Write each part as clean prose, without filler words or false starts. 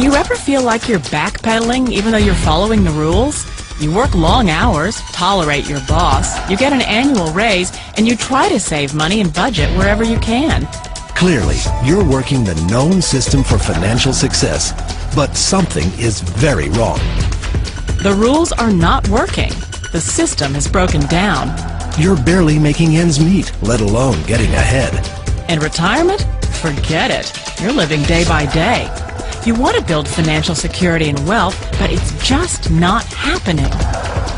you ever feel like you're backpedaling even though you're following the rules? You work long hours, tolerate your boss, you get an annual raise, and you try to save money and budget wherever you can. Clearly, you're working the known system for financial success, but something is very wrong. The rules are not working. The system is broken down. You're barely making ends meet, let alone getting ahead. And retirement? Forget it. You're living day by day. You want to build financial security and wealth, but it's just not happening.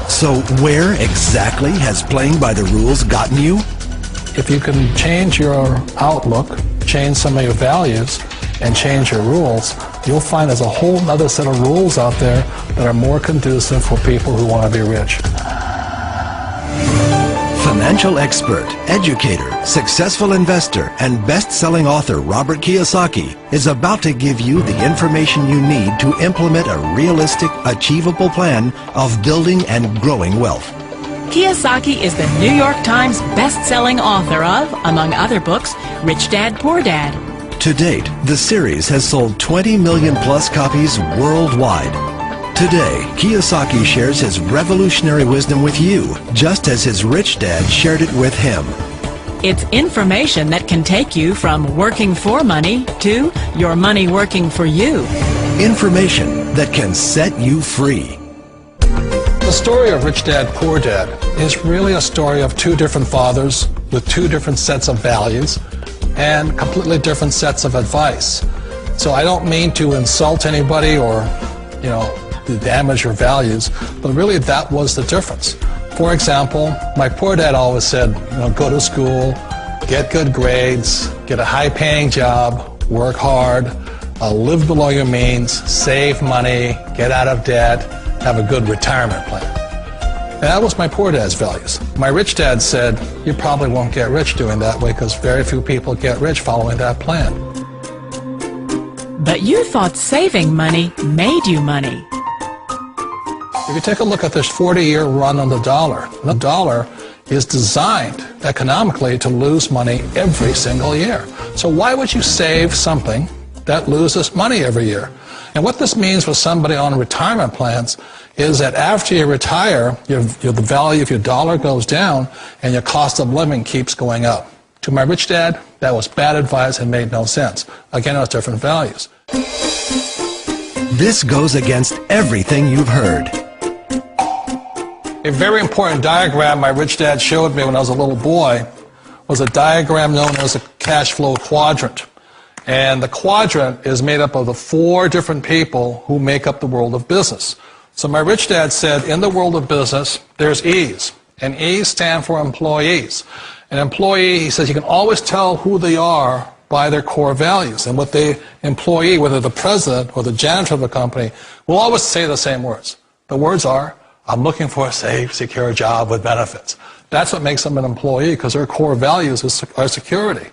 So where exactly has playing by the rules gotten you? If you can change your outlook, change some of your values, and change your rules, you'll find there's a whole other set of rules out there that are more conducive for people who want to be rich. Financial expert, educator, successful investor, and best-selling author Robert Kiyosaki is about to give you the information you need to implement a realistic, achievable plan of building and growing wealth. Kiyosaki is the New York Times best-selling author of, among other books, Rich Dad, Poor Dad. To date, the series has sold 20 million plus copies worldwide. Today, Kiyosaki shares his revolutionary wisdom with you, just as his rich dad shared it with him. It's information that can take you from working for money to your money working for you. Information that can set you free. The story of Rich Dad, Poor Dad is really a story of two different fathers with two different sets of values and completely different sets of advice. So I don't mean to insult anybody or, to damage your values, but really that was the difference. For example, my poor dad always said, go to school, get good grades, get a high-paying job, work hard, live below your means, save money, get out of debt, have a good retirement plan. And that was my poor dad's values. My rich dad said, you probably won't get rich doing that way because very few people get rich following that plan. But you thought saving money made you money. If you take a look at this 40-year run on the dollar is designed economically to lose money every single year. So why would you save something that loses money every year? And what this means for somebody on retirement plans is that after you retire, the value of your dollar goes down and your cost of living keeps going up. To my rich dad, that was bad advice and made no sense. Again, it was different values. This goes against everything you've heard. A very important diagram my rich dad showed me when I was a little boy was a diagram known as a cash flow quadrant. And the quadrant is made up of the four different people who make up the world of business. So my rich dad said, in the world of business, there's E's. And E's stand for employees. An employee, he says, you can always tell who they are by their core values. And what the employee, whether the president or the janitor of the company, will always say the same words. The words are, I'm looking for a safe, secure job with benefits. That's what makes them an employee, because their core values are security.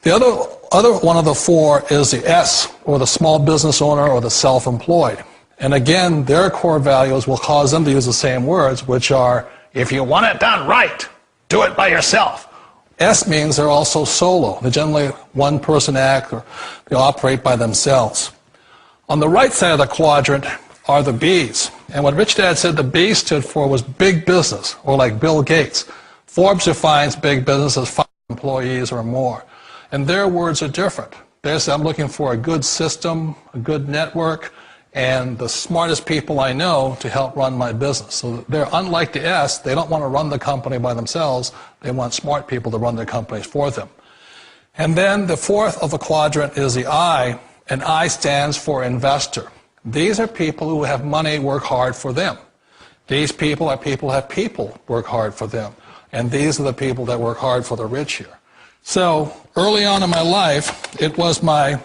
The other one of the four is the S, or the small business owner or the self-employed. And again, their core values will cause them to use the same words, which are, if you want it done right, do it by yourself. S means they're also solo. They're generally one-person act, or they operate by themselves. On the right side of the quadrant are the B's. And what Rich Dad said the B stood for was big business, or like Bill Gates. Forbes defines big business as 5 employees or more. And their words are different. They say, I'm looking for a good system, a good network, and the smartest people I know to help run my business. So they're unlike the S. They don't want to run the company by themselves. They want smart people to run their companies for them. And then the fourth of the quadrant is the I, and I stands for investor. These are people who have money work hard for them. These people are people who have people work hard for them. And these are the people that work hard for the rich here. So early on in my life, it was my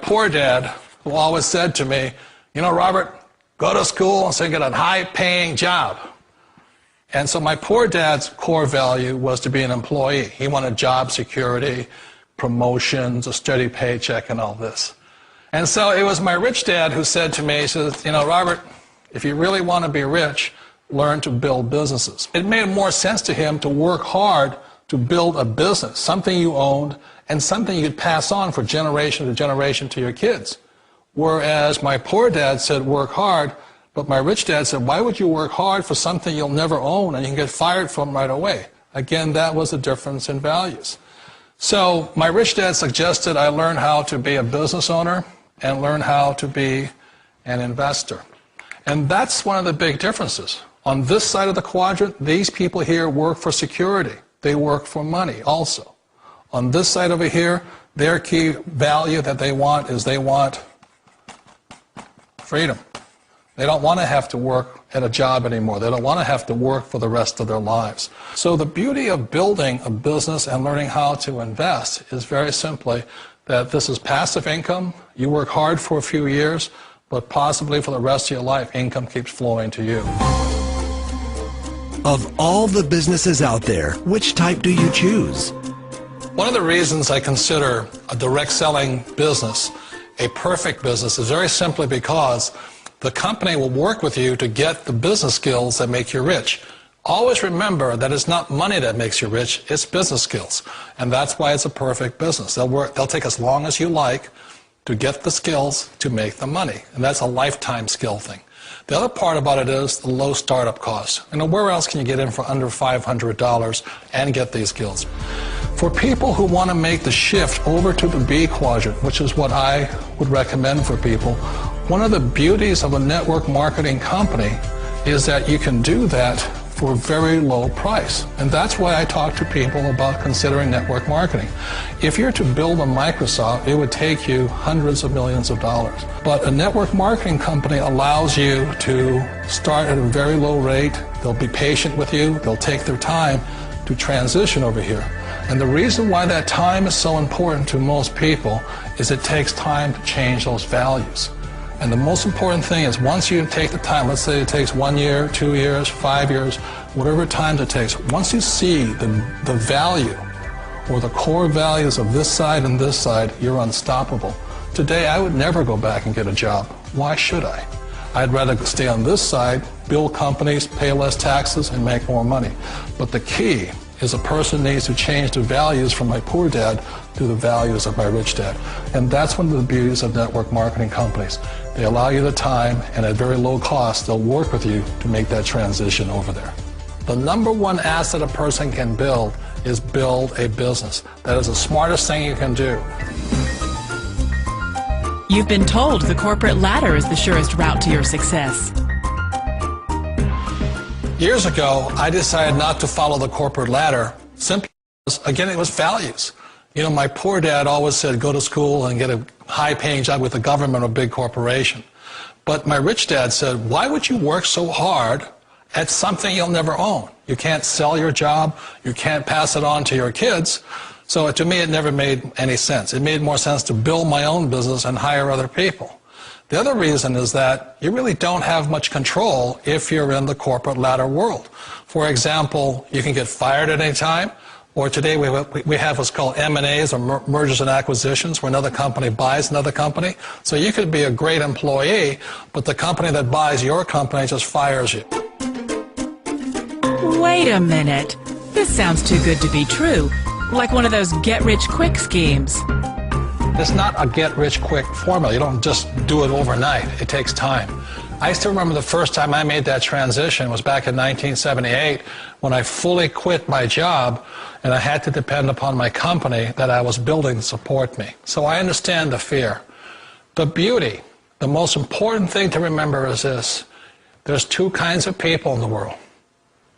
poor dad who always said to me, Robert, go to school and so you get a high-paying job. And so my poor dad's core value was to be an employee. He wanted job security, promotions, a steady paycheck, and all this. And so it was my rich dad who said to me, he says, Robert, if you really want to be rich, learn to build businesses. It made more sense to him to work hard to build a business, something you owned, and something you'd pass on for generation to generation to your kids. Whereas my poor dad said, work hard, but my rich dad said, why would you work hard for something you'll never own and you can get fired from right away? Again, that was a difference in values. So my rich dad suggested I learn how to be a business owner and learn how to be an investor. And that's one of the big differences. On this side of the quadrant, these people here work for security. They work for money also. On this side over here, their key value that they want is they want freedom. They don't want to have to work at a job anymore. They don't want to have to work for the rest of their lives. So the beauty of building a business and learning how to invest is very simply that this is passive income. You work hard for a few years, but possibly for the rest of your life, income keeps flowing to you. Of all the businesses out there, which type do you choose? One of the reasons I consider a direct selling business a perfect business is very simply because the company will work with you to get the business skills that make you rich. Always remember that it's not money that makes you rich, it's business skills. And that's why it's a perfect business. They'll take as long as you like to get the skills to make the money. And that's a lifetime skill thing. The other part about it is the low startup cost. And where else can you get in for under $500 and get these skills? For people who want to make the shift over to the B quadrant, which is what I would recommend for people, one of the beauties of a network marketing company is that you can do that for a very low price. And that's why I talk to people about considering network marketing. If you're to build a Microsoft, it would take you hundreds of millions of dollars. But a network marketing company allows you to start at a very low rate. They'll be patient with you. They'll take their time to transition over here. And the reason why that time is so important to most people is it takes time to change those values. And the most important thing is once you take the time, let's say it takes 1 year, 2 years, 5 years, whatever time it takes, once you see the value or the core values of this side and this side, you're unstoppable. Today, I would never go back and get a job. Why should I? I'd rather stay on this side, build companies, pay less taxes, and make more money. But the key is a person needs to change the values from my poor dad to the values of my rich dad. And that's one of the beauties of network marketing companies. They allow you the time, and at very low cost, they'll work with you to make that transition over there. The number one asset a person can build is build a business. That is the smartest thing you can do. You've been told the corporate ladder is the surest route to your success. Years ago, I decided not to follow the corporate ladder simply because, again, it was values. You know, my poor dad always said, go to school and get a high-paying job with the government or a big corporation. But my rich dad said, why would you work so hard at something you'll never own? You can't sell your job. You can't pass it on to your kids. So to me, it never made any sense. It made more sense to build my own business and hire other people. The other reason is that you really don't have much control if you're in the corporate ladder world. For example, you can get fired at any time, or today we have what's called M&As, or mergers and acquisitions, where another company buys another company. So you could be a great employee, but the company that buys your company just fires you. Wait a minute. This sounds too good to be true. Like one of those get-rich-quick schemes. It's not a get-rich-quick formula. You don't just do it overnight. It takes time. I still remember the first time I made that transition was back in 1978 when I fully quit my job and I had to depend upon my company that I was building to support me. So I understand the fear. The beauty, the most important thing to remember is this. There's two kinds of people in the world.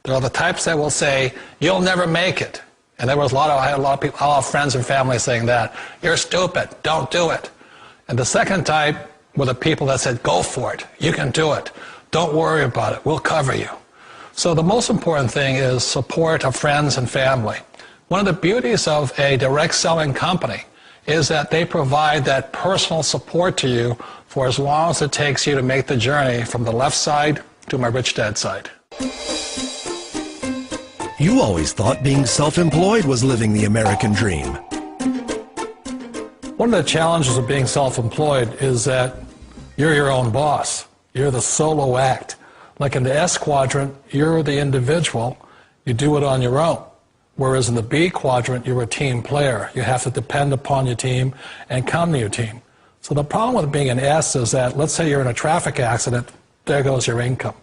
There are the types that will say, you'll never make it. And I had a lot of people, a lot of friends and family saying that. You're stupid, don't do it. And the second type were the people that said, go for it, you can do it. Don't worry about it, we'll cover you. So the most important thing is support of friends and family. One of the beauties of a direct selling company is that they provide that personal support to you for as long as it takes you to make the journey from the left side to my rich dad side. You always thought being self-employed was living the American dream. One of the challenges of being self-employed is that you're your own boss. You're the solo act. Like in the S quadrant, you're the individual. You do it on your own. Whereas in the B quadrant, you're a team player. You have to depend upon your team and come to your team. So the problem with being an S is that, let's say you're in a traffic accident, there goes your income.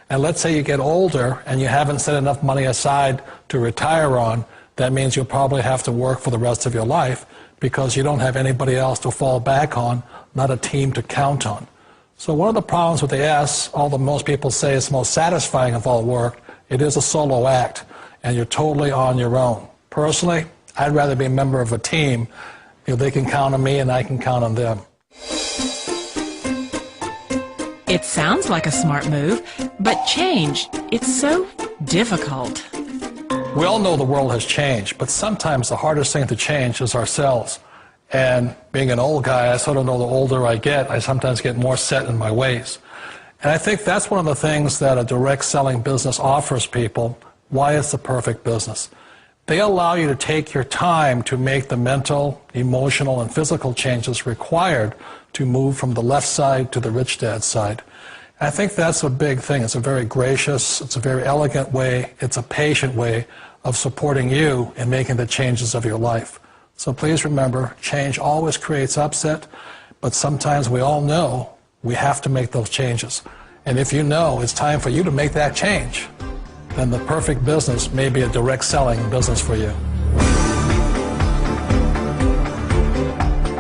And let's say you get older and you haven't set enough money aside to retire on, that means you'll probably have to work for the rest of your life because you don't have anybody else to fall back on, not a team to count on. So one of the problems with the S, although most people say it's the most satisfying of all work, it is a solo act, and you're totally on your own. Personally, I'd rather be a member of a team. You know, they can count on me and I can count on them. It sounds like a smart move, but change, it's so difficult. We all know the world has changed, but sometimes the hardest thing to change is ourselves. And being an old guy, I sort of know the older I get, I sometimes get more set in my ways. And I think that's one of the things that a direct selling business offers people, why it's the perfect business. They allow you to take your time to make the mental, emotional, and physical changes required to move from the left side to the rich dad side. And I think that's a big thing. It's a very gracious, it's a very elegant way, it's a patient way of supporting you in making the changes of your life. So please remember, change always creates upset, but sometimes we all know we have to make those changes. And if you know it's time for you to make that change, then the perfect business may be a direct selling business for you.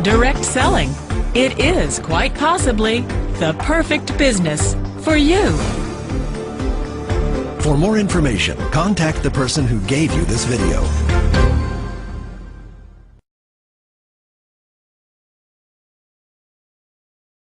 Direct selling. It is quite possibly the perfect business for you. For more information, contact the person who gave you this video.